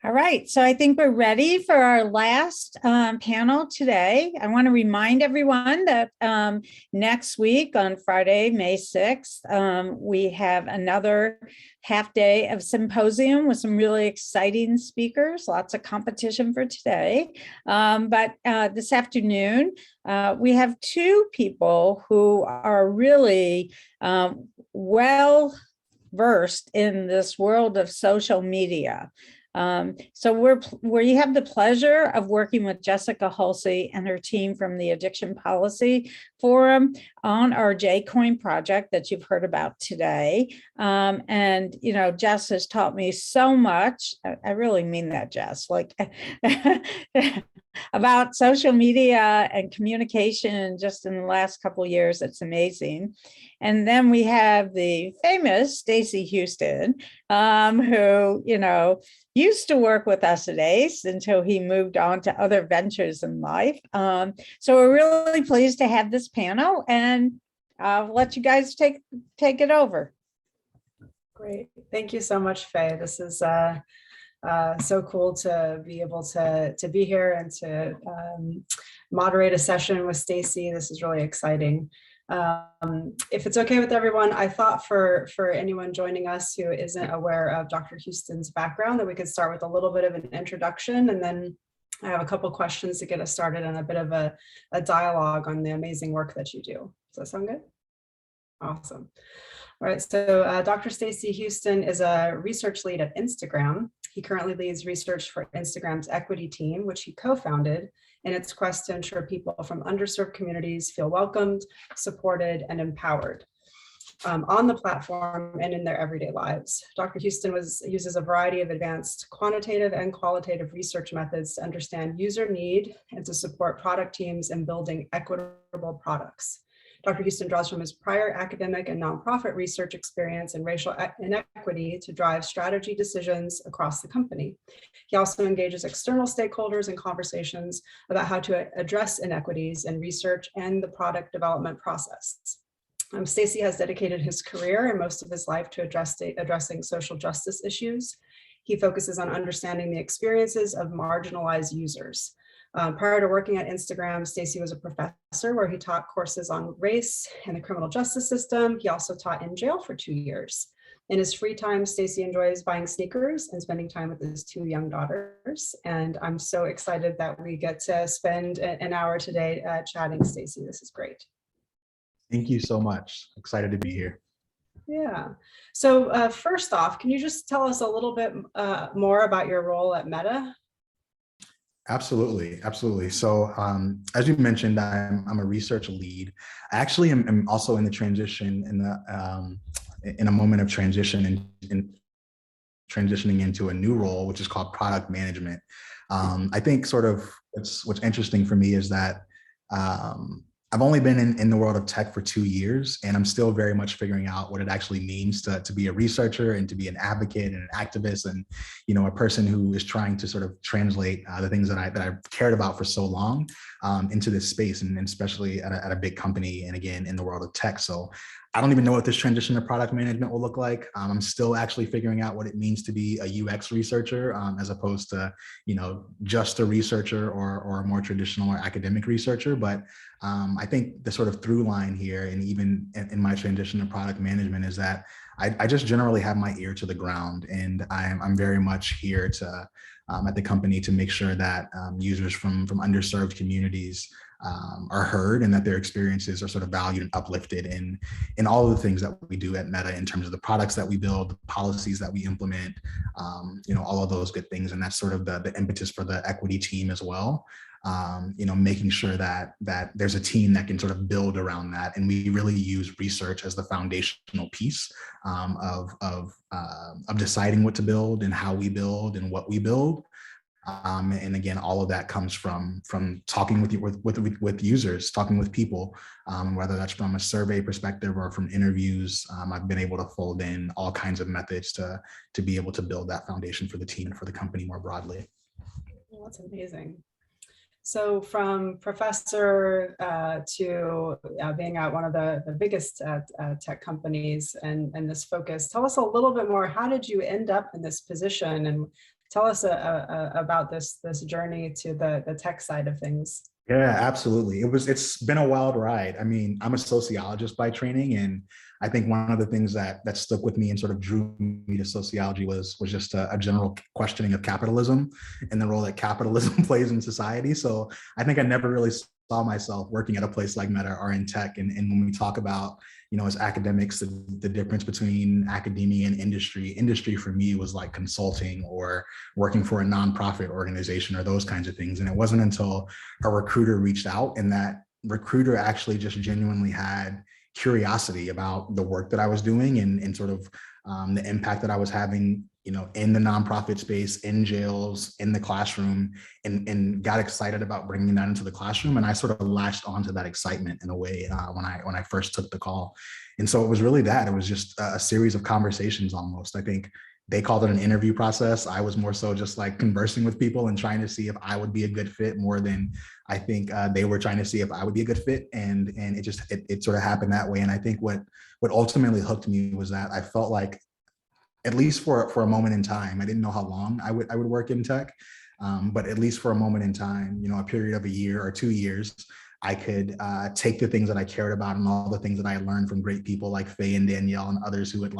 All right, so I think we're ready for our last panel today. I want to remind everyone that next week on Friday, May 6th, we have another half day of Symposium with some really exciting speakers, lots of competition for today. But this afternoon, we have two people who are really well versed in this world of social media. So we have the pleasure of working with Jessica Hulsey and her team from the Addiction Policy Forum on our J-Coin project that you've heard about today. And, you know, Jess has taught me so much. I really mean that, Jess, like about social media and communication just in the last couple of years. It's amazing. And then we have the famous Stacey Houston, who, you know, used to work with us at ACE until he moved on to other ventures in life. So we're really pleased to have this panel, and I'll let you guys take it over. Great. Thank you so much, Faye. This is so cool to be able to be here and to moderate a session with Stacey. This is really exciting. If it's okay with everyone, I thought for anyone joining us who isn't aware of Dr. Houston's background, that we could start with a little bit of an introduction, and then I have a couple questions to get us started and a bit of a dialogue on the amazing work that you do. Does that sound good? Awesome. All right, so Dr. Stacey Houston is a research lead at Instagram. He currently leads research for Instagram's Equity team, which he co-founded in its quest to ensure people from underserved communities feel welcomed, supported, and empowered on the platform and in their everyday lives. Dr. Houston uses a variety of advanced quantitative and qualitative research methods to understand user need and to support product teams in building equitable products. Dr. Houston draws from his prior academic and nonprofit research experience in racial inequity to drive strategy decisions across the company. He also engages external stakeholders in conversations about how to address inequities in research and the product development process. Stacey has dedicated his career and most of his life to addressing social justice issues. He focuses on understanding the experiences of marginalized users. Prior to working at Instagram, Stacey was a professor where he taught courses on race and the criminal justice system. He also taught in jail for 2 years. In his free time, Stacey enjoys buying sneakers and spending time with his 2 young daughters. And I'm so excited that we get to spend an hour today chatting, Stacey. This is great. Thank you so much. Excited to be here. Yeah. So first off, can you just tell us a little bit more about your role at Meta? Absolutely, absolutely. So as you mentioned, I'm a research lead. I actually am also in the transition, in a moment of transition and transitioning into a new role, which is called product management. I think sort of what's interesting for me is that I've only been in the world of tech for 2 years, and I'm still very much figuring out what it actually means to be a researcher and to be an advocate and an activist, and a person who is trying to sort of translate the things that I've cared about for so long into this space, and especially at a big company, and again in the world of tech. So I don't even know what this transition to product management will look like. I'm still actually figuring out what it means to be a UX researcher, as opposed to, just a researcher or a more traditional or academic researcher. But I think the sort of through line here, and even in my transition to product management, is that I just generally have my ear to the ground, and I'm very much here to at the company to make sure that users from underserved communities are heard, and that their experiences are sort of valued and uplifted in all of the things that we do at Meta, in terms of the products that we build, the policies that we implement, all of those good things. And that's sort of the impetus for the equity team as well. Making sure that there's a team that can sort of build around that. And we really use research as the foundational piece of deciding what to build and how we build and what we build. And again, all of that comes from talking with users, talking with people, whether that's from a survey perspective or from interviews. I've been able to fold in all kinds of methods to be able to build that foundation for the team and for the company more broadly. Well, that's amazing. So from professor to being at one of the biggest tech companies and this focus, tell us a little bit more. How did you end up in this position, and tell us about this journey to the tech side of things. Yeah, absolutely. It's been a wild ride. I mean, I'm a sociologist by training, and I think one of the things that stuck with me and sort of drew me to sociology was just a general questioning of capitalism and the role that capitalism plays in society. So I think I never really saw myself working at a place like Meta or in tech. And when we talk about, as academics, the difference between academia and industry for me was like consulting or working for a nonprofit organization or those kinds of things. And it wasn't until a recruiter reached out, and that recruiter actually just genuinely had curiosity about the work that I was doing and sort of the impact that I was having, in the nonprofit space, in jails, in the classroom, and got excited about bringing that into the classroom. And I sort of latched onto that excitement in a way when I first took the call. And so it was really that. It was just a series of conversations almost. I think they called it an interview process. I was more so just like conversing with people and trying to see if I would be a good fit more than I think they were trying to see if I would be a good fit. And it sort of happened that way. And I think what ultimately hooked me was that I felt like, at least for a moment in time, I didn't know how long I would work in tech, but at least for a moment in time, a period of a year or 2 years, I could take the things that I cared about and all the things that I learned from great people like Faye and Danielle and others who had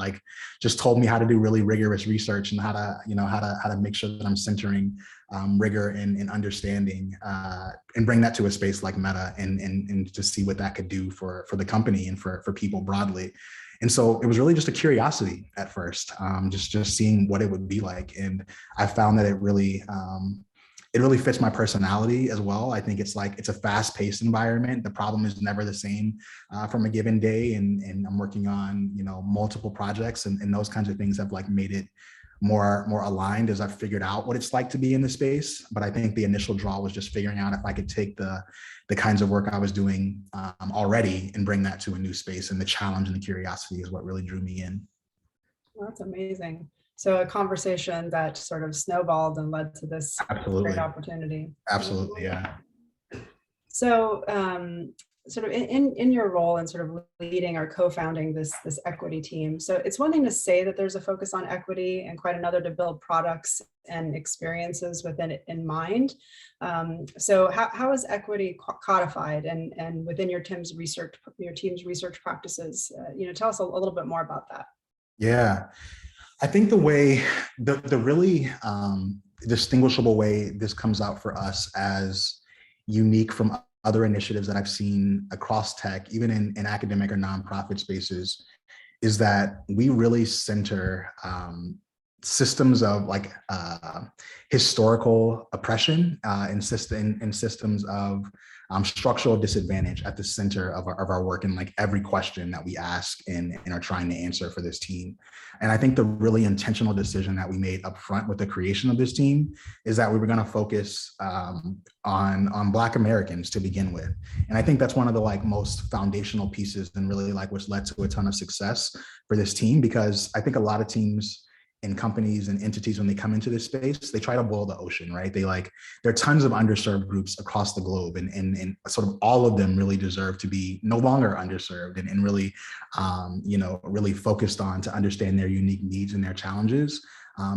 just told me how to do really rigorous research and how to make sure that I'm centering rigor and understanding and bring that to a space like Meta and to see what that could do for the company and for people broadly. And so it was really just a curiosity at first, just seeing what it would be like. And I found that it really fits my personality as well. I think it's a fast-paced environment. The problem is never the same from a given day. And I'm working on, multiple projects and those kinds of things have made it more aligned as I've figured out what it's like to be in the space. But I think the initial draw was just figuring out if I could take the kinds of work I was doing already and bring that to a new space. And the challenge and the curiosity is what really drew me in. Well, that's amazing. So a conversation that sort of snowballed and led to this Absolutely. great opportunity. Absolutely, yeah. So sort of in your role in sort of leading or co-founding this equity team. So it's one thing to say that there's a focus on equity and quite another to build products and experiences within it in mind. So how is equity codified and within your team's research practices? Tell us a little bit more about that. Yeah, I think the really distinguishable way this comes out for us as unique from other initiatives that I've seen across tech, even in academic or nonprofit spaces, is that we really center systems of historical oppression and systems of structural disadvantage at the center of our work and every question that we ask and are trying to answer for this team. And I think the really intentional decision that we made up front with the creation of this team is that we were going to focus on Black Americans to begin with. And I think that's one of the most foundational pieces and really what's led to a ton of success for this team, because I think a lot of teams and companies and entities, when they come into this space, they try to boil the ocean, right? There are tons of underserved groups across the globe, and sort of all of them really deserve to be no longer underserved and really, really focused on to understand their unique needs and their challenges.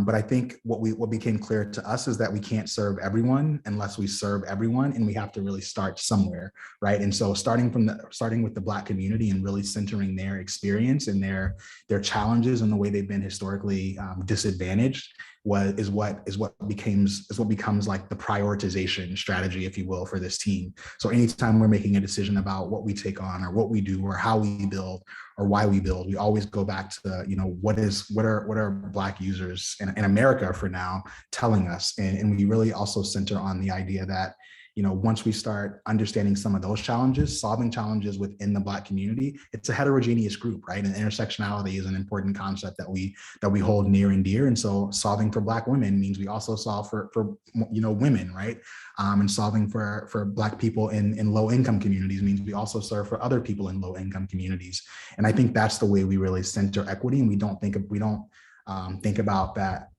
But I think what became clear to us is that we can't serve everyone unless we serve everyone, and we have to really start somewhere, right? And so starting with the Black community and really centering their experience and their challenges and the way they've been historically disadvantaged is what becomes the prioritization strategy, if you will, for this team. So anytime we're making a decision about what we take on or what we do or how we build or why we build, we always go back to what are Black users in America for now telling us, and we really also center on the idea that once we start understanding some of those challenges, solving challenges within the Black community, it's a heterogeneous group, right? And intersectionality is an important concept that we hold near and dear. And so solving for Black women means we also solve for women, right? And solving for Black people in low income communities means we also serve for other people in low income communities. And I think that's the way we really center equity. And we don't think about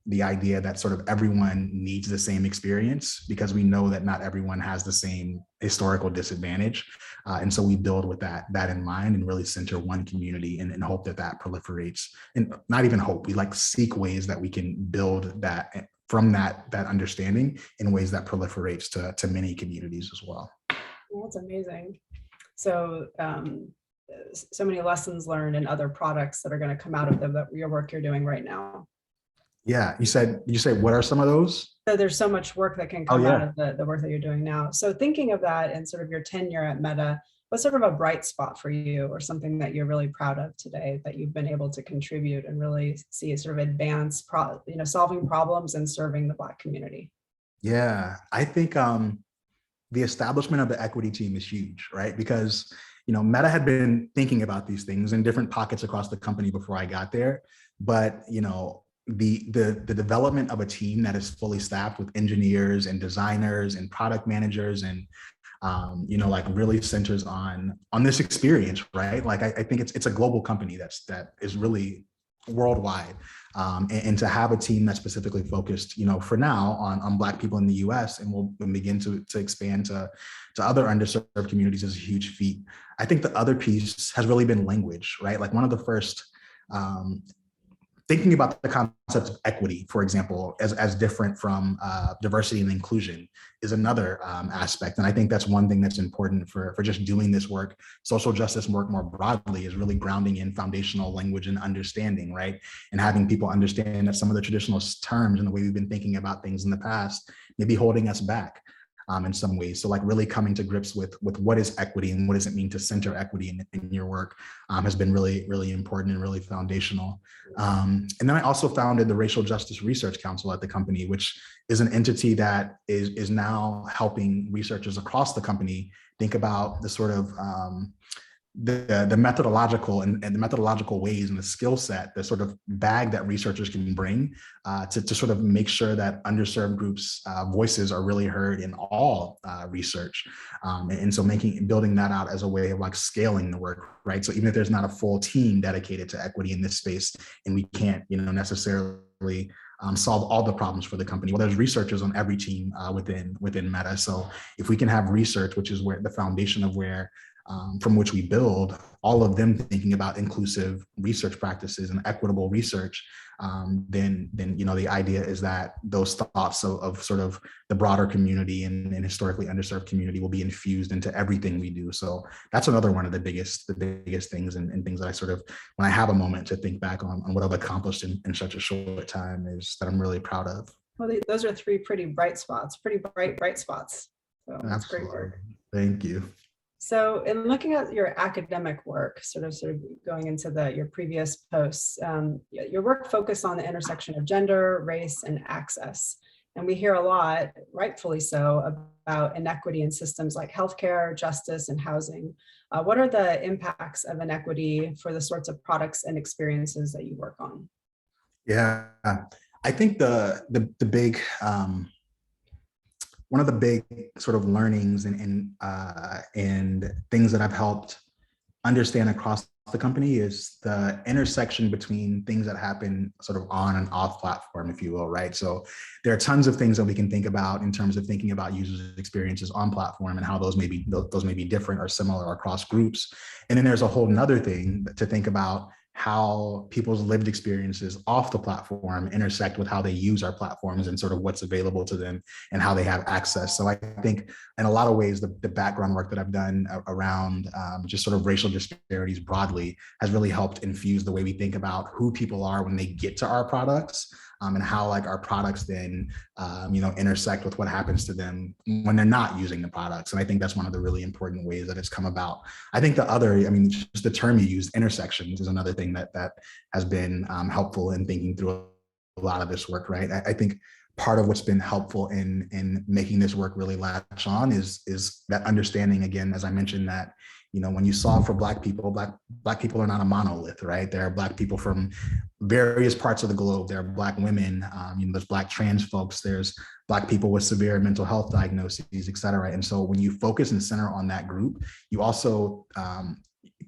the idea that sort of everyone needs the same experience, because we know that not everyone has the same historical disadvantage. And so we build with that in mind and really center one community and hope that proliferates. And not even hope, we seek ways that we can build that from that understanding in ways that proliferates to many communities as well. Well, that's amazing. So so many lessons learned and other products that are going to come out of your work you're doing right now. Yeah, you said what are some of those? So there's so much work that can come out of the work that you're doing now. So thinking of that and sort of your tenure at Meta, what's sort of a bright spot for you, or something that you're really proud of today that you've been able to contribute and really see sort of advance, solving problems and serving the Black community? Yeah, I think the establishment of the equity team is huge, right? Because Meta had been thinking about these things in different pockets across the company before I got there, but the development of a team that is fully staffed with engineers and designers and product managers and like really centers on this experience, right? Like I think it's a global company that is really worldwide, and to have a team that's specifically focused, for now on Black people in the U.S. and will begin to expand to other underserved communities is a huge feat. I think the other piece has really been language, right? Like one of the first. Thinking about the concept of equity, for example, as different from diversity and inclusion is another aspect. And I think that's one thing that's important for just doing this work. Social justice work more broadly is really grounding in foundational language and understanding, right? And having people understand that some of the traditional terms and the way we've been thinking about things in the past may be holding us back in some ways. So like really coming to grips with what is equity and what does it mean to center equity in your work has been really, really important and really foundational. And then I also founded the Racial Justice Research Council at the company, which is an entity that is now helping researchers across the company think about the sort of the methodological and the methodological ways and the skill set, the sort of bag that researchers can bring to sort of make sure that underserved groups' voices are really heard in all research. And so building that out as a way of like scaling the work, right? So even if there's not a full team dedicated to equity in this space, and we can't, necessarily solve all the problems for the company. Well, there's researchers on every team within Meta. So if we can have research, which is where the foundation of where from which we build, all of them thinking about inclusive research practices and equitable research, then the idea is that those thoughts of sort of the broader community and historically underserved community will be infused into everything we do. So that's another one of the biggest things and things that I sort of, when I have a moment to think back on what I've accomplished in such a short time, is that I'm really proud of. Well, those are three pretty bright spots, pretty bright spots. So that's great work. Thank you. So in looking at your academic work, sort of going into your previous posts, your work focused on the intersection of gender, race, and access. And we hear a lot, rightfully so, about inequity in systems like healthcare, justice, and housing. What are the impacts of inequity for the sorts of products and experiences that you work on? Yeah, I think the big one of the big sort of learnings and things that I've helped understand across the company is the intersection between things that happen sort of on and off platform, if you will, right? So there are tons of things that we can think about in terms of thinking about users' experiences on platform and how those may be different or similar across groups. And then there's a whole nother thing to think about how people's lived experiences off the platform intersect with how they use our platforms and sort of what's available to them and how they have access. So I think in a lot of ways, the background work that I've done around just sort of racial disparities broadly has really helped infuse the way we think about who people are when they get to our products, and how like our products then intersect with what happens to them when they're not using the products. And I think that's one of the really important ways that it's come about. I think the other, just the term you used, intersections, is another thing that has been helpful in thinking through a lot of this work, right? I think part of what's been helpful in making this work really latch on is that understanding, again, as I mentioned, that when you solve for Black people, Black people are not a monolith, right? There are Black people from various parts of the globe. There are Black women, there's Black trans folks, there's Black people with severe mental health diagnoses, et cetera. And so when you focus and center on that group, you also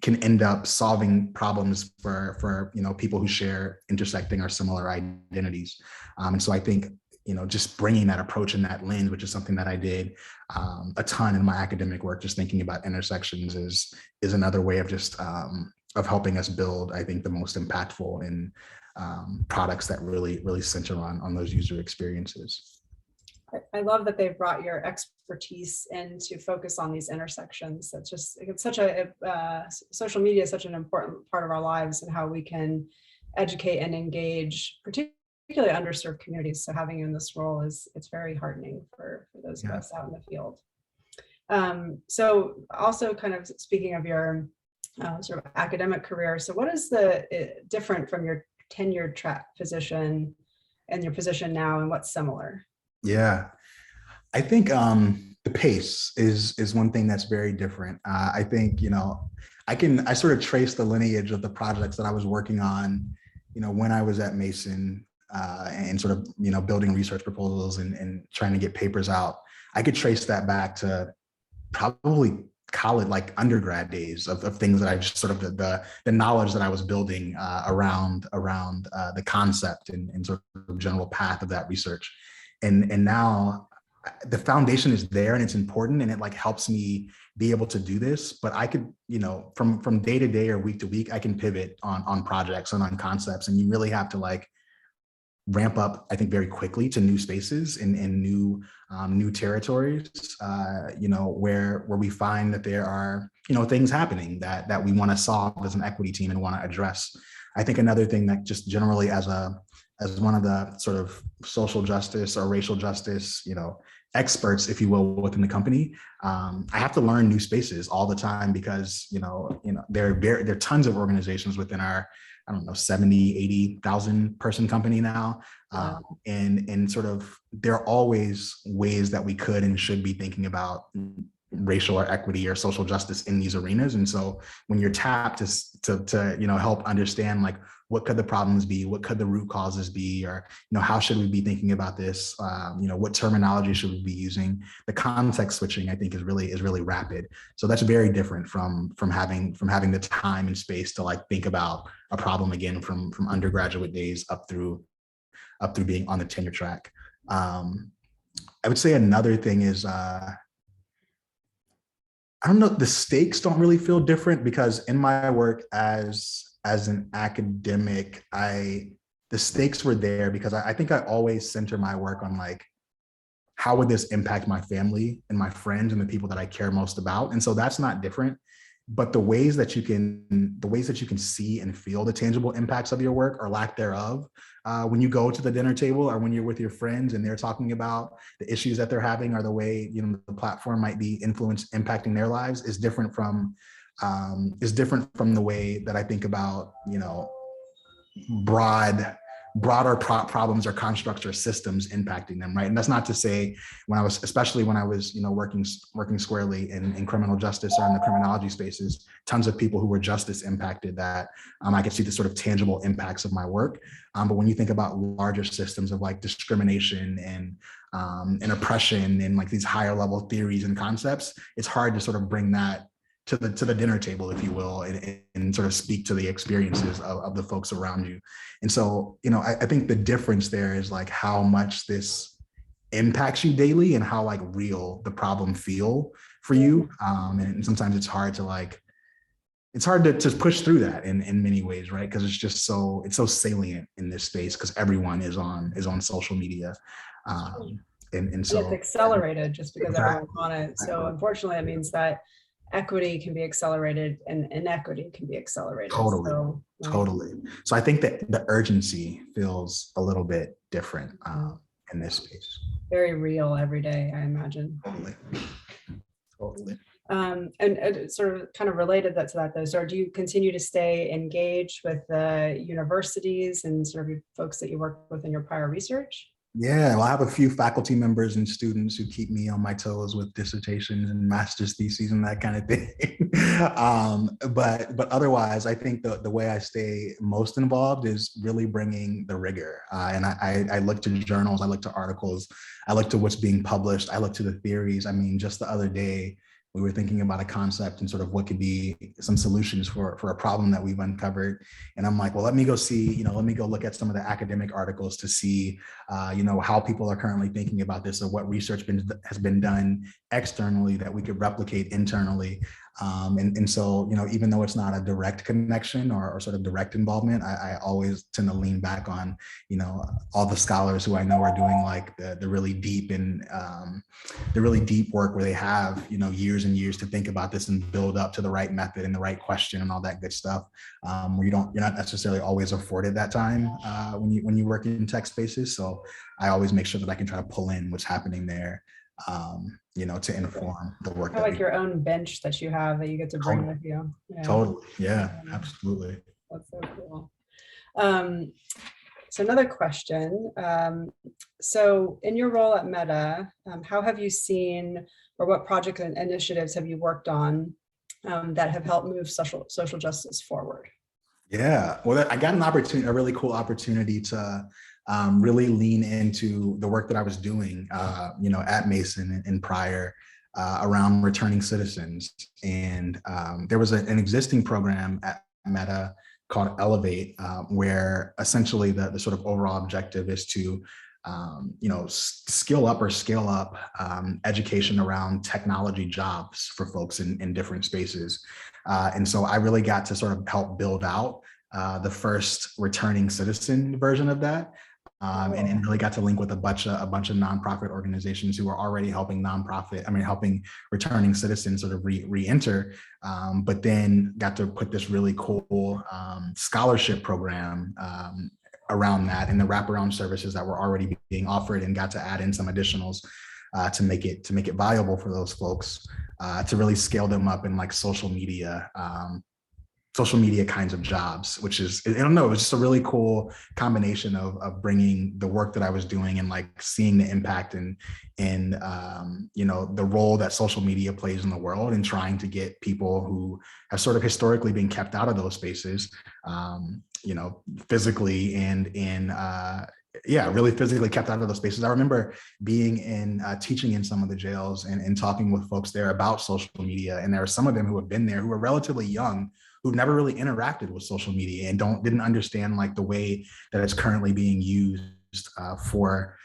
can end up solving problems for people who share intersecting or similar identities. And so I think just bringing that approach and that lens, which is something that I did a ton in my academic work, just thinking about intersections is another way of just of helping us build, I think, the most impactful in products that really center on those user experiences. I love that they've brought your expertise in to focus on these intersections. That's just, it's such a, social media is such an important part of our lives and how we can educate and engage, particularly underserved communities. So having you in this role it's very heartening for those of us out in the field. So also kind of speaking of your sort of academic career, so what is the different from your tenured track position and your position now, and what's similar? Yeah, I think the pace is one thing that's very different. I think, I sort of trace the lineage of the projects that I was working on, when I was at Mason, and sort of, building research proposals and trying to get papers out. I could trace that back to probably college, like undergrad days of things that I just sort of the knowledge that I was building around the concept and sort of general path of that research. And now the foundation is there and it's important and it like helps me be able to do this. But I could, from day to day or week to week, I can pivot on projects and on concepts. And you really have to like ramp up, I think, very quickly to new spaces and new territories, where we find that there are, things happening that we want to solve as an equity team and want to address. I think another thing that just generally as one of the sort of social justice or racial justice, experts, if you will, within the company, I have to learn new spaces all the time because, there are tons of organizations within our, 70, 80,000 person company now. And sort of, there are always ways that we could and should be thinking about racial or equity or social justice in these arenas. And so when you're tapped to help understand like what could the problems be, what could the root causes be, or how should we be thinking about this, what terminology should we be using, the context switching I think is really rapid. So that's very different from having the time and space to like think about a problem again from undergraduate days up through being on the tenure track. I would say another thing is I don't know, the stakes don't really feel different because in my work as an academic, the stakes were there because I think I always center my work on like, how would this impact my family and my friends and the people that I care most about? And so that's not different, but the ways that you can see and feel the tangible impacts of your work or lack thereof, when you go to the dinner table or when you're with your friends and they're talking about the issues that they're having or the way the platform might be impacting their lives is different from the way that I think about broader problems or constructs or systems impacting them, right? And that's not to say especially when I was working squarely in criminal justice or in the criminology spaces, tons of people who were justice impacted that I could see the sort of tangible impacts of my work. But when you think about larger systems of like discrimination and oppression and like these higher level theories and concepts, it's hard to sort of bring that to the dinner table, if you will, and sort of speak to the experiences of the folks around you. And so, I think the difference there is like how much this impacts you daily and how like real the problem feel for you. And sometimes it's hard to push through that in many ways, right? Because it's so salient in this space because everyone is on social media. And so it's accelerated just because everyone's on it. So unfortunately, it means that equity can be accelerated and inequity can be accelerated. Totally. So I think that the urgency feels a little bit different in this space. Very real every day, I imagine. Totally. And sort of kind of related to that though, so do you continue to stay engaged with the universities and sort of folks that you work with in your prior research? Yeah, well, I have a few faculty members and students who keep me on my toes with dissertations and master's theses and that kind of thing. But otherwise, I think the way I stay most involved is really bringing the rigor. And I look to journals, I look to articles, I look to what's being published, I look to the theories. I mean, just the other day, we were thinking about a concept and sort of what could be some solutions for a problem that we've uncovered. And I'm like, well, let me go look at some of the academic articles to see, how people are currently thinking about this or what research has been done externally that we could replicate internally. And so, even though it's not a direct connection or sort of direct involvement, I always tend to lean back on, all the scholars who I know are doing like the really deep and the really deep work where they have, years and years to think about this and build up to the right method and the right question and all that good stuff. Where you're not necessarily always afforded that time when you work in tech spaces. So I always make sure that I can try to pull in what's happening there, to inform the work. Kind of like your own bench that you have that you get to bring with you. Yeah. Totally. Yeah, absolutely. That's so cool. So another question. So in your role at Meta, how have you seen, or what projects and initiatives have you worked on that have helped move social justice forward? Yeah, well, I got a really cool opportunity to really lean into the work that I was doing, at Mason and prior around returning citizens. And there was an existing program at Meta called Elevate, where essentially the sort of overall objective is to skill up or scale up education around technology jobs for folks in different spaces. And so I really got to sort of help build out the first returning citizen version of that. And really got to link with a bunch of nonprofit organizations who are already helping helping returning citizens sort of re-enter, but then got to put this really cool scholarship program around that and the wraparound services that were already being offered, and got to add in some additionals to make it viable for those folks to really scale them up in like social media kinds of jobs, which is, I don't know, it's just a really cool combination of bringing the work that I was doing and like seeing the impact and the role that social media plays in the world, and trying to get people who have sort of historically been kept out of those spaces, physically really physically kept out of those spaces. I remember being teaching in some of the jails and talking with folks there about social media. And there are some of them who have been there who are relatively young, who've never really interacted with social media and didn't understand like the way that it's currently being used for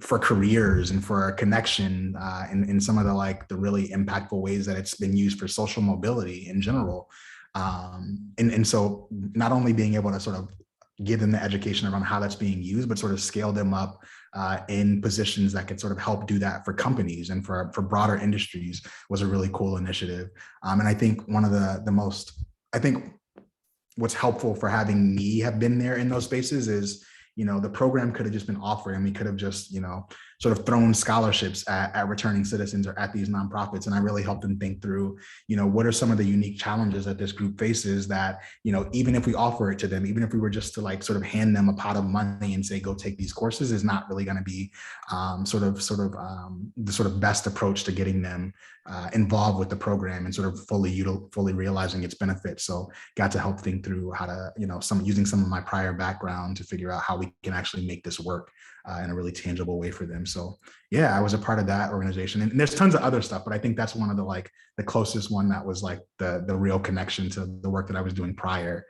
careers and for connection in some of the really impactful ways that it's been used for social mobility in general. And so not only being able to sort of give them the education around how that's being used, but sort of scale them up in positions that could sort of help do that for companies and for broader industries was a really cool initiative. And I think one of what's helpful for having me have been there in those spaces is, the program could have just been offered and we could have just, sort of thrown scholarships at returning citizens or at these nonprofits. And I really helped them think through, what are some of the unique challenges that this group faces that, even if we offer it to them, even if we were just to like sort of hand them a pot of money and say, go take these courses, is not really going to be the sort of best approach to getting them involved with the program and sort of fully realizing its benefits. So got to help think through how to, using some of my prior background to figure out how we can actually make this work in a really tangible way for them. So yeah, I was a part of that organization, and there's tons of other stuff, but I think that's one of the closest one that was like the real connection to the work that I was doing prior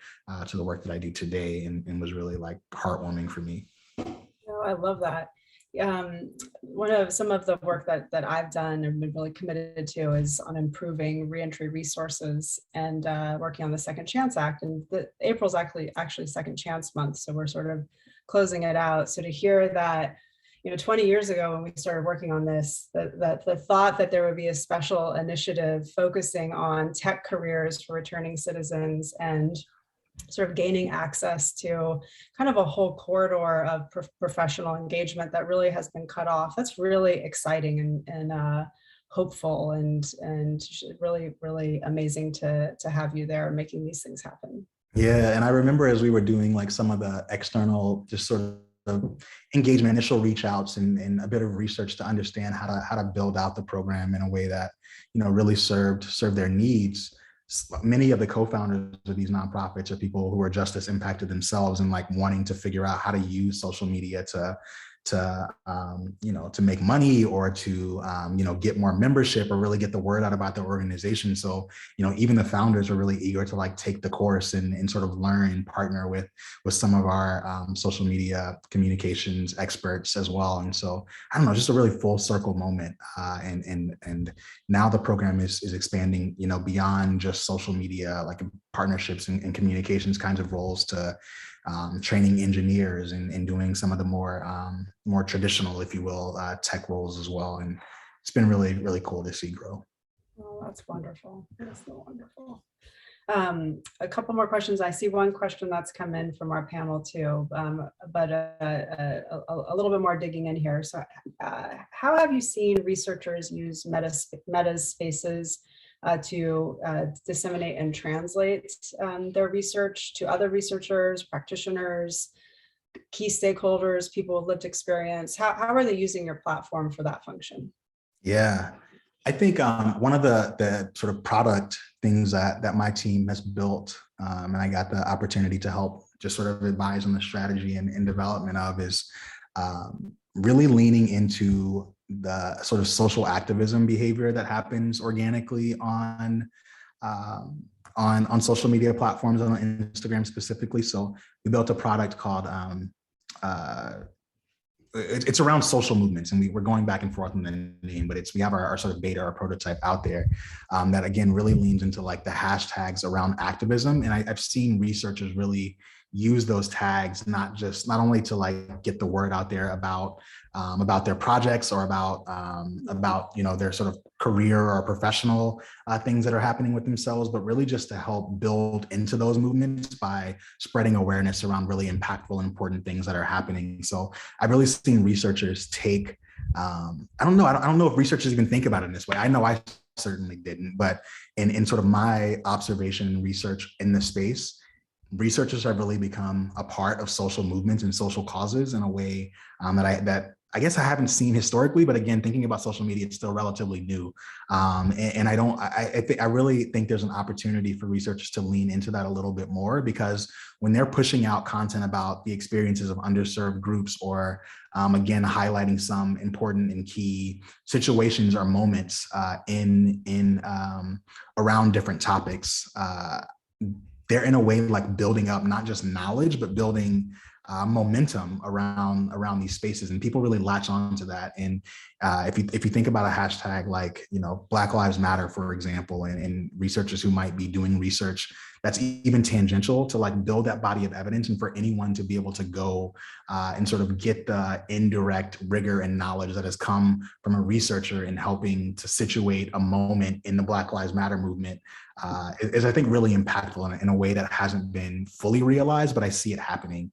to the work that I do today, and was really like heartwarming for me. Oh, I love that. Some of the work that I've done and been really committed to is on improving reentry resources and working on the Second Chance Act. And April's actually Second Chance month, so we're sort of closing it out. So to hear that, 20 years ago when we started working on this, that the thought that there would be a special initiative focusing on tech careers for returning citizens and sort of gaining access to kind of a whole corridor of professional engagement that really has been cut off. That's really exciting and hopeful and really, really amazing to have you there making these things happen. Yeah, and I remember as we were doing like some of the external just sort of engagement, initial reach outs and a bit of research to understand how to build out the program in a way that, really served their needs. Many of the co-founders of these nonprofits are people who are just as impacted themselves and like wanting to figure out how to use social media to make money or to get more membership or really get the word out about the organization. So even the founders are really eager to like take the course and sort of learn and partner with some of our social media communications experts as well. And so I don't know, just a really full circle moment. And now the program is expanding beyond just social media, like partnerships and communications kinds of roles, to training engineers and doing some of the more traditional, if you will, tech roles as well. And it's been really, really cool to see grow. Oh, that's wonderful. That's so wonderful. A couple more questions. I see one question that's come in from our panel too, but a little bit more digging in here. So how have you seen researchers use Metaspaces to disseminate and translate their research to other researchers, practitioners, key stakeholders, people with lived experience? How are they using your platform for that function? Yeah, I think one of the sort of product things that my team has built, and I got the opportunity to help just sort of advise on the strategy and development of, is really leaning into the sort of social activism behavior that happens organically on social media platforms, on Instagram specifically. So we built a product called it's around social movements, and we're going back and forth on the name, but we have our sort of beta, our prototype out there that again really leans into like the hashtags around activism. And I've seen researchers really use those tags not only to like get the word out there about their projects or about their sort of career or professional things that are happening with themselves, but really just to help build into those movements by spreading awareness around really impactful and important things that are happening. So I've really seen researchers take I don't know if researchers even think about it in this way. I know I certainly didn't, but in sort of my observation and research in this space, researchers have really become a part of social movements and social causes in a way that I guess I haven't seen historically. But again, thinking about social media, it's still relatively new, and I really think there's an opportunity for researchers to lean into that a little bit more, because when they're pushing out content about the experiences of underserved groups, or again highlighting some important and key situations or moments in around different topics, they're in a way like building up not just knowledge, but building momentum around these spaces, and people really latch on to that. And if you think about a hashtag like Black Lives Matter, for example, and researchers who might be doing research that's even tangential to like build that body of evidence, and for anyone to be able to go and sort of get the indirect rigor and knowledge that has come from a researcher in helping to situate a moment in the Black Lives Matter movement is I think really impactful in a way that hasn't been fully realized, but I see it happening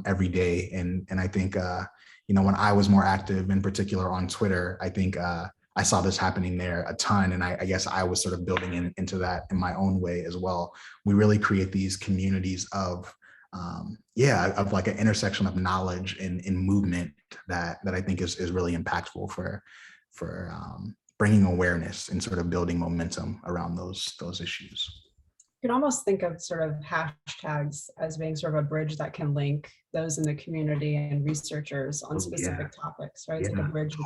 every day. And I think, when I was more active, in particular on Twitter, I think I saw this happening there a ton. And I guess I was sort of building into that in my own way as well. We really create these communities of like an intersection of knowledge and movement that I think is really impactful for bringing awareness and sort of building momentum around those issues. You can almost think of sort of hashtags as being sort of a bridge that can link those in the community and researchers on specific topics, right? It's like a bridge.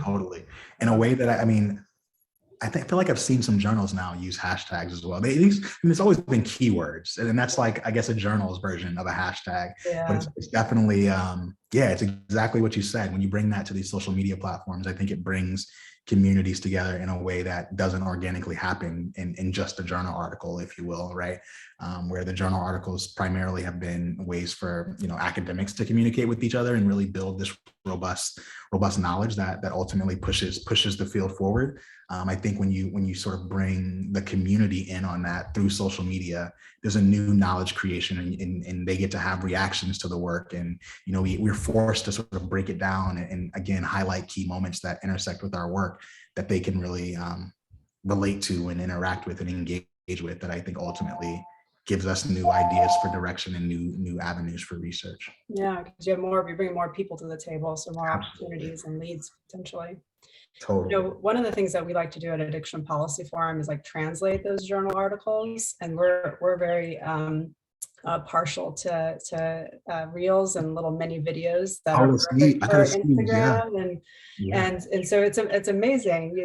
Totally. In a way that I feel like I've seen some journals now use hashtags as well. It's always been keywords, and that's like, I guess, a journal's version of a hashtag. But it's definitely, it's exactly what you said. When you bring that to these social media platforms, I think it brings communities together in a way that doesn't organically happen in just a journal article, if you will, right? Where the journal articles primarily have been ways for academics to communicate with each other and really build this robust knowledge that ultimately pushes the field forward. I think when you sort of bring the community in on that through social media, there's a new knowledge creation, and they get to have reactions to the work, and we're forced to sort of break it down and again highlight key moments that intersect with our work that they can really relate to and interact with and engage with, that I think ultimately gives us new ideas for direction and new avenues for research. Yeah, because you bring more people to the table, so more opportunities and leads potentially. Totally. One of the things that we like to do at Addiction Policy Forum is like translate those journal articles, and we're very partial to reels and little mini videos that Oh, are let's see. perfect I for gotta see. Yeah. Instagram, and Yeah. so it's amazing.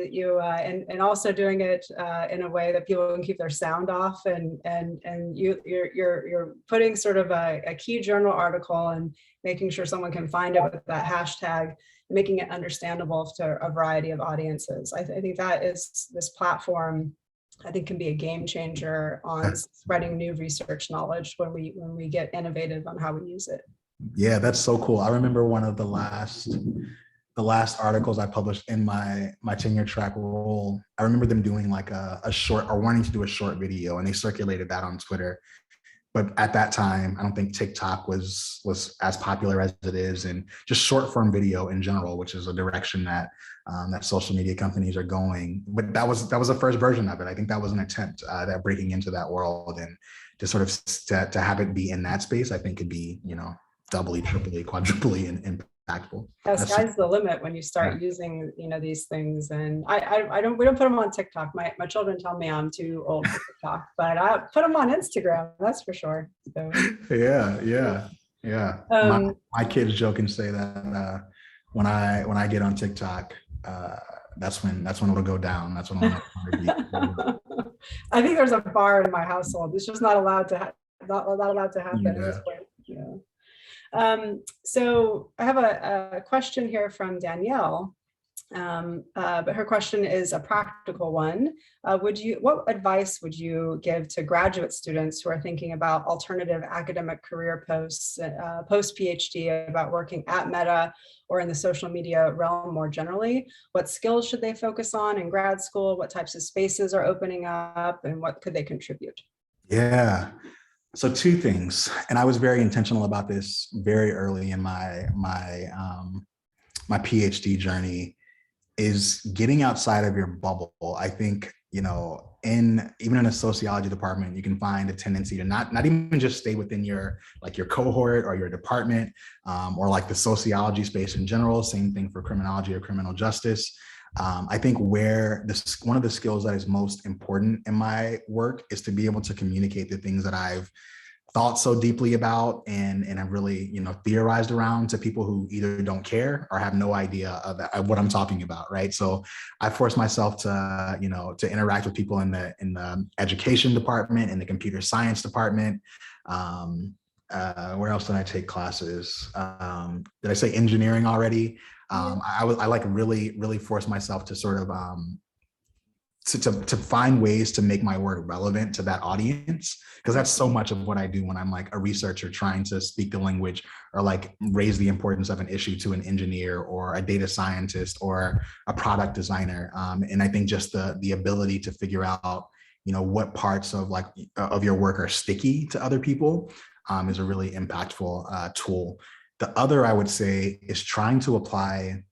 And also doing it in a way that people can keep their sound off, and you're putting sort of a key journal article and making sure someone can find it with that hashtag, making it understandable to a variety of audiences. I think that is this platform, I think, can be a game changer on spreading new research knowledge when we get innovative on how we use it. Yeah, that's so cool. I remember one of the last articles I published in my tenure track role. I remember them doing like a short, or wanting to do a short video, and they circulated that on Twitter. But at that time, I don't think TikTok was as popular as it is, and just short form video in general, which is a direction that that social media companies are going. But that was the first version of it. I think that was an attempt at breaking into that world, and to sort of to have it be in that space, I think could be, doubly, triply, quadruply impactful. Yeah, sky's the limit when you start using, these things. And we don't put them on TikTok. My children tell me I'm too old for TikTok, but I put them on Instagram, that's for sure. So. Yeah. My kids joke and say that when I get on TikTok, that's when it'll go down. That's when I'll I think there's a bar in my household. It's just not allowed to not allowed to happen at this point. Yeah. So I have a question here from Danielle, but her question is a practical one. What advice would you give to graduate students who are thinking about alternative academic career posts, post PhD, about working at Meta or in the social media realm more generally? What skills should they focus on in grad school? What types of spaces are opening up, and what could they contribute? Yeah. So two things, and I was very intentional about this very early in my PhD journey, is getting outside of your bubble. I think, even in a sociology department, you can find a tendency to not even just stay within your cohort or your department, or like the sociology space in general. Same thing for criminology or criminal justice. I think one of the skills that is most important in my work is to be able to communicate the things that I've thought so deeply about and have really, theorized around, to people who either don't care or have no idea of what I'm talking about, right? So I force myself to, to interact with people in the education department, in the computer science department. Where else did I take classes? Did I say engineering already? I like really force myself to sort of to find ways to make my work relevant to that audience, because that's so much of what I do when I'm like a researcher trying to speak the language, or like raise the importance of an issue to an engineer or a data scientist or a product designer. And I think just the ability to figure out, what parts of your work are sticky to other people is a really impactful tool. The other, I would say, is trying to apply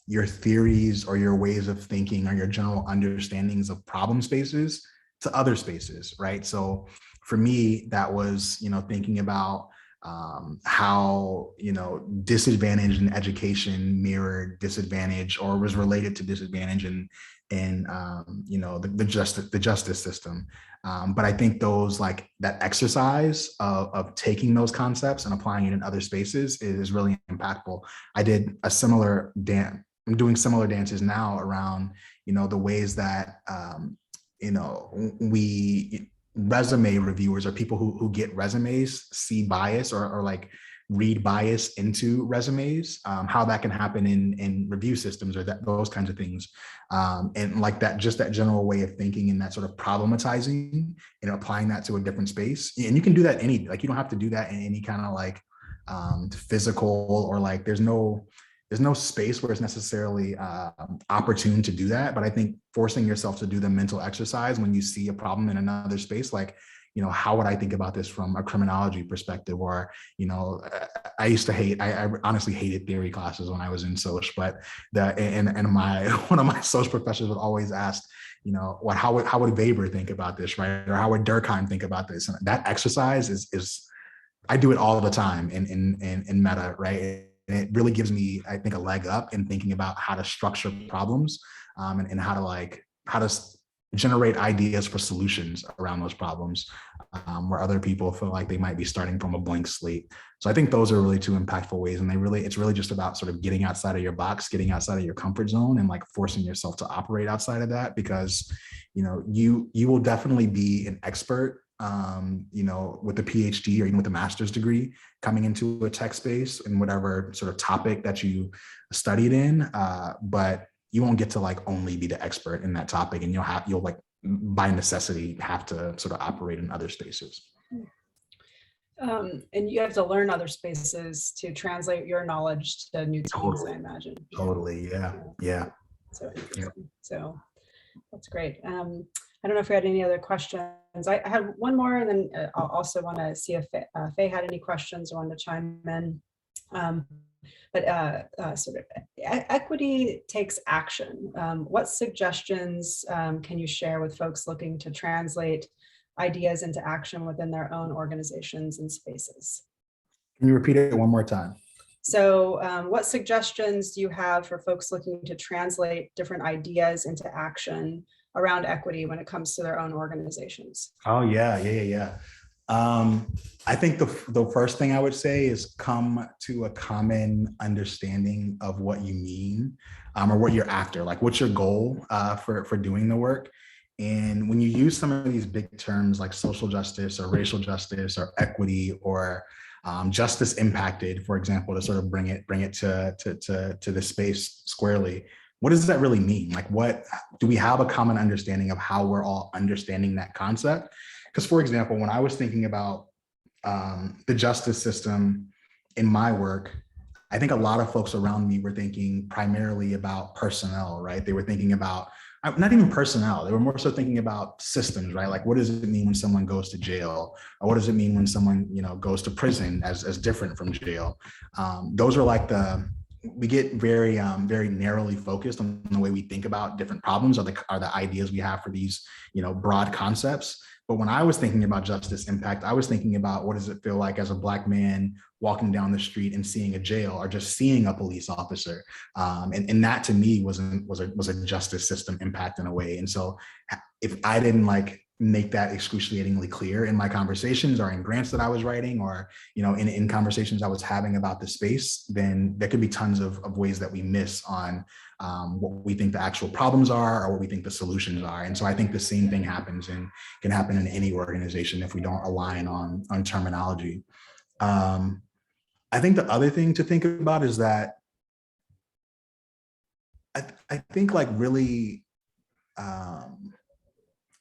your theories or your ways of thinking or your general understandings of problem spaces to other spaces, right? So for me, that was, thinking about how, disadvantage in education mirrored disadvantage, or was related to disadvantage in the justice system. But I think those, like that exercise of taking those concepts and applying it in other spaces is really impactful. I did a similar dance. I'm doing similar dances now around, the ways that, we resume reviewers, or people who get resumes, see bias or like read bias into resumes, how that can happen in review systems, or those kinds of things. And like that, just that general way of thinking, and that sort of problematizing and applying that to a different space. And you can do that you don't have to do that in any kind of like physical, or like there's no space where it's necessarily opportune to do that. But I think forcing yourself to do the mental exercise when you see a problem in another space, like, how would I think about this from a criminology perspective? Or, I honestly hated theory classes when I was in Soc, but one of my Soc professors would always ask, how would Weber think about this, right? Or how would Durkheim think about this? And that exercise is I do it all the time in Meta, right? And it really gives me, I think, a leg up in thinking about how to structure problems, and how to generate ideas for solutions around those problems, where other people feel like they might be starting from a blank slate. So I think those are really two impactful ways. And it's really just about sort of getting outside of your box, getting outside of your comfort zone, and like forcing yourself to operate outside of that, because, you will definitely be an expert, with a PhD or even with a master's degree coming into a tech space in whatever sort of topic that you studied in. But you won't get to like only be the expert in that topic, and you'll like by necessity have to sort of operate in other spaces. And you have to learn other spaces to translate your knowledge to new teams, Totally. I imagine. Totally. Yeah. So interesting. So that's great. I don't know if we had any other questions. I had one more, and then I'll also want to see if Faye had any questions or wanted to chime in. But sort of equity takes action. What suggestions can you share with folks looking to translate ideas into action within their own organizations and spaces? Can you repeat it one more time? So what suggestions do you have for folks looking to translate different ideas into action around equity when it comes to their own organizations? Oh, yeah. I think the first thing I would say is come to a common understanding of what you mean, or what you're after, like what's your goal for doing the work. And when you use some of these big terms like social justice or racial justice or equity or justice impacted, for example, to sort of bring it to the space squarely, what does that really mean? Like, what do we have a common understanding of how we're all understanding that concept? Because, for example, when I was thinking about the justice system in my work, I think a lot of folks around me were thinking primarily about personnel, right? They were thinking about not even personnel. They were more so thinking about systems, right? Like, what does it mean when someone goes to jail? Or what does it mean when someone, goes to prison as different from jail? Those are like we get very narrowly focused on the way we think about different problems or the ideas we have for these, broad concepts. But when I was thinking about justice impact, I was thinking about what does it feel like as a Black man walking down the street and seeing a jail or just seeing a police officer. And that to me was a justice system impact in a way. And so if I didn't make that excruciatingly clear in my conversations or in grants that I was writing or, in conversations I was having about the space, then there could be tons of ways that we miss on what we think the actual problems are or what we think the solutions are. And so I think the same thing can happen in any organization if we don't align on terminology. I think the other thing to think about is that I think really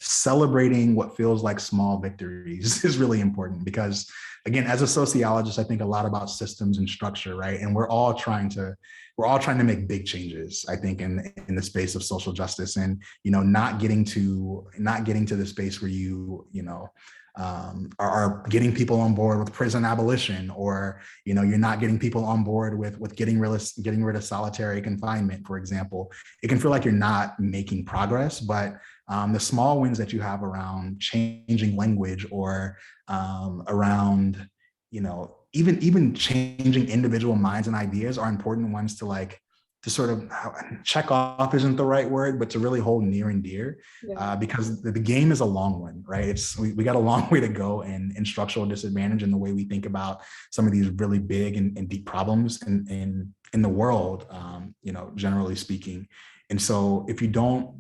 celebrating what feels like small victories is really important, because again, as a sociologist, I think a lot about systems and structure, right? And we're all trying to make big changes, I think, in the space of social justice, and not getting to the space where are getting people on board with prison abolition, or you're not getting people on board with getting rid of solitary confinement, for example. It can feel like you're not making progress, but the small wins that you have around changing language or around even changing individual minds and ideas are important ones to sort of check off isn't the right word, but to really hold near and dear, because the game is a long one, right? We got a long way to go in structural disadvantage and the way we think about some of these really big and deep problems in the world, generally speaking. And so if you don't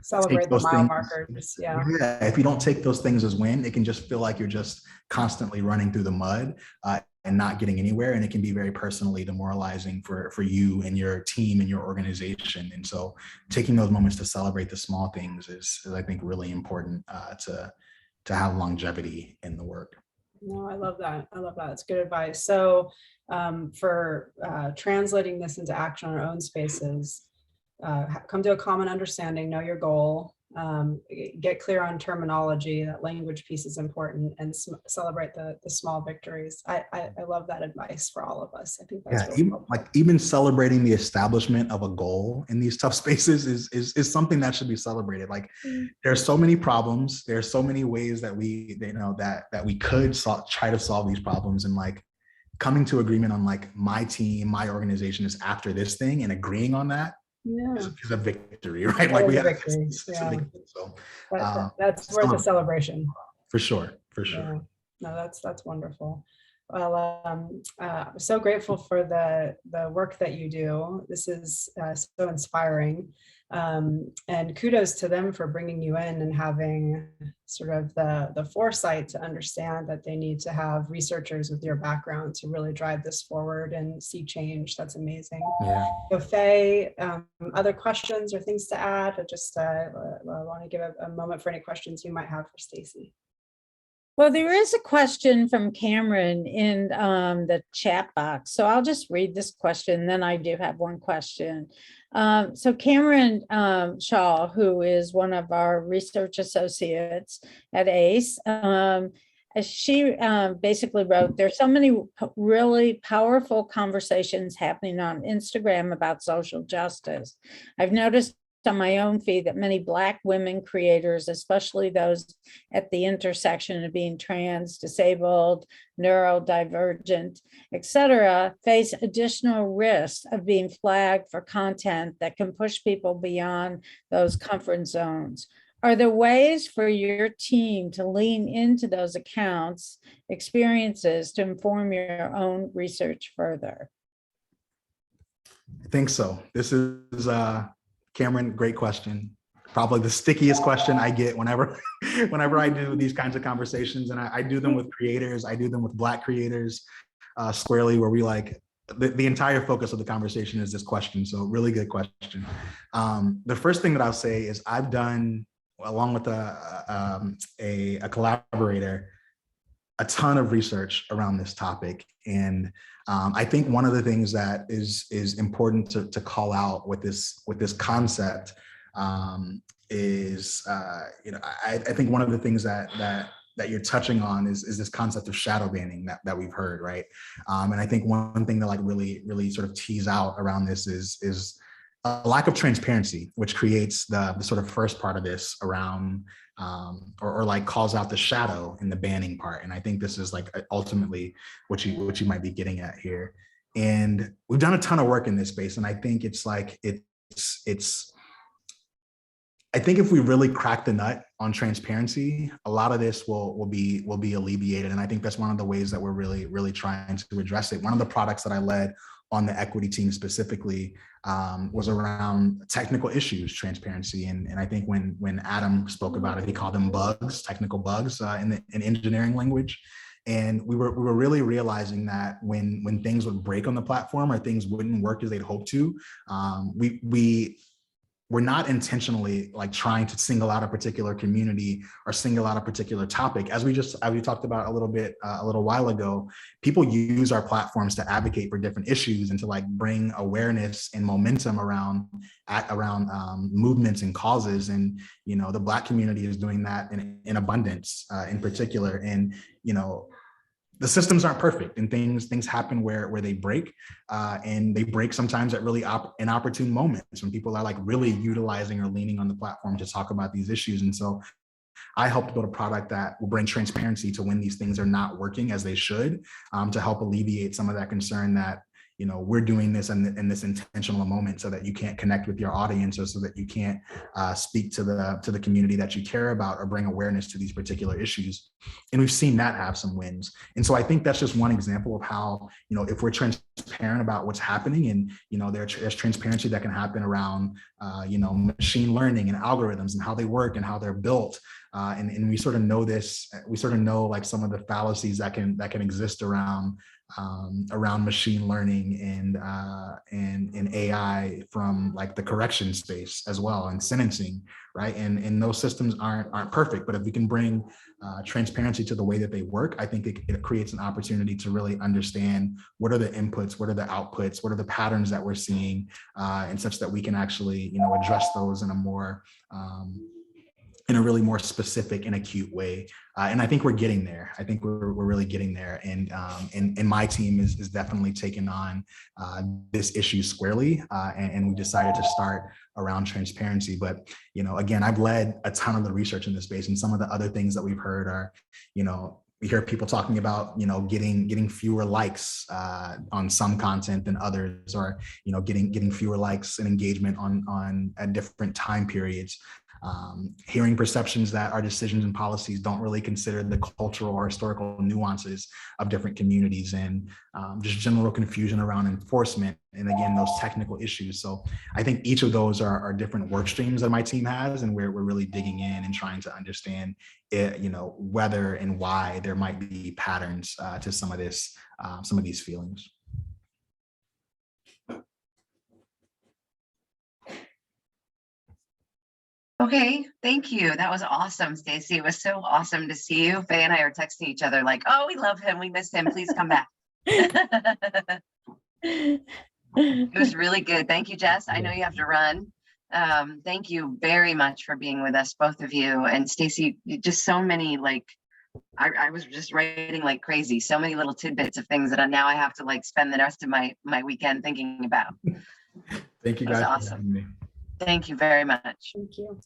celebrate the mile markers, if you don't take those things as win, it can just feel like you're just constantly running through the mud and not getting anywhere, and it can be very personally demoralizing for you and your team and your organization. And so taking those moments to celebrate the small things is I think really important to have longevity in the work. No, I love that. It's good advice. So for translating this into action on our own spaces, come to a common understanding, know your goal, get clear on terminology. That language piece is important, and celebrate the small victories. I love that advice for all of us. I think that's really even celebrating the establishment of a goal in these tough spaces is something that should be celebrated. There's so many problems. There's so many ways that we that we could try to solve these problems, and coming to agreement on like my team, my organization is after this thing and agreeing on that is a victory, right? Like we have victory. it's a victory. So That's worth a celebration. For sure. Yeah. No, that's wonderful. Well, I'm so grateful for the work that you do. This is so inspiring. And kudos to them for bringing you in and having sort of the foresight to understand that they need to have researchers with your background to really drive this forward and see change. That's amazing. Yeah. So Faye, other questions or things to add? I just want to give a moment for any questions you might have for Stacey. Well, there is a question from Cameron in the chat box. So I'll just read this question, then I do have one question. So Cameron Shaw, who is one of our research associates at ACE, she basically wrote, there's so many really powerful conversations happening on Instagram about social justice. I've noticed on my own feed that many Black women creators, especially those at the intersection of being trans, disabled, neurodivergent, etc., face additional risks of being flagged for content that can push people beyond those comfort zones. Are there ways for your team to lean into those accounts, experiences to inform your own research further? I think so. This is Cameron, great question. Probably the stickiest question I get whenever I do these kinds of conversations, and I do them with creators. I do them with Black creators squarely, where we like the entire focus of the conversation is this question. So really good question. The first thing that I'll say is I've done, along with a collaborator, a ton of research around this topic. And I think one of the things that is important to call out with this concept is, I think one of the things that you're touching on is this concept of shadow banning that we've heard, right? And I think one thing to like really sort of tease out around this is a lack of transparency, which creates the sort of first part of this around or like calls out the shadow in the banning part. And I think this is like ultimately what you might be getting at here. And we've done a ton of work in this space, and I think it's like I think if we really crack the nut on transparency, a lot of this will be alleviated. And I think that's one of the ways that we're really trying to address it. One of the products that I led on the equity team specifically was around technical issues, transparency. And I think when Adam spoke about it, he called them bugs, technical bugs in engineering language. And we were really realizing that when things would break on the platform or things wouldn't work as they'd hoped to, we're not intentionally like trying to single out a particular community or single out a particular topic. As we talked about a little while ago, people use our platforms to advocate for different issues and to like bring awareness and momentum around movements and causes. And, the Black community is doing that in abundance in particular. And, the systems aren't perfect, and things happen where they break, and they break sometimes at really inopportune moments when people are like really utilizing or leaning on the platform to talk about these issues. And so I helped build a product that will bring transparency to when these things are not working as they should, to help alleviate some of that concern that we're doing this in this intentional moment so that you can't connect with your audience, or so that you can't speak to the community that you care about or bring awareness to these particular issues. And we've seen that have some wins. And so I think that's just one example of how, if we're transparent about what's happening, and, there's transparency that can happen around, machine learning and algorithms and how they work and how they're built. And we sort of know this, we sort of know like some of the fallacies that can exist around machine learning and AI from like the correction space as well, and sentencing, right? And those systems aren't perfect, but if we can bring transparency to the way that they work, I think it creates an opportunity to really understand what are the inputs, what are the outputs, what are the patterns that we're seeing, and such that we can actually, address those in a more in a really more specific and acute way. And I think we're getting there. I think we're really getting there. And my team is definitely taking on this issue squarely. And we decided to start around transparency. But, again, I've led a ton of the research in this space, and some of the other things that we've heard are, we hear people talking about, getting fewer likes on some content than others, or, getting fewer likes and engagement on at different time periods. Hearing perceptions that our decisions and policies don't really consider the cultural or historical nuances of different communities, and just general confusion around enforcement, and again, those technical issues. So I think each of those are different work streams that my team has, and we're really digging in and trying to understand it, whether and why there might be patterns to some of these feelings. Okay, thank you. That was awesome, Stacey. It was so awesome to see you. Faye and I are texting each other like, oh, we love him. We miss him. Please come back. It was really good. Thank you, Jess. I know you have to run. Thank you very much for being with us, both of you. And Stacey, just so many, I was just writing like crazy. So many little tidbits of things that now I have to spend the rest of my weekend thinking about. Thank you guys. That was awesome. Thank you very much. Thank you.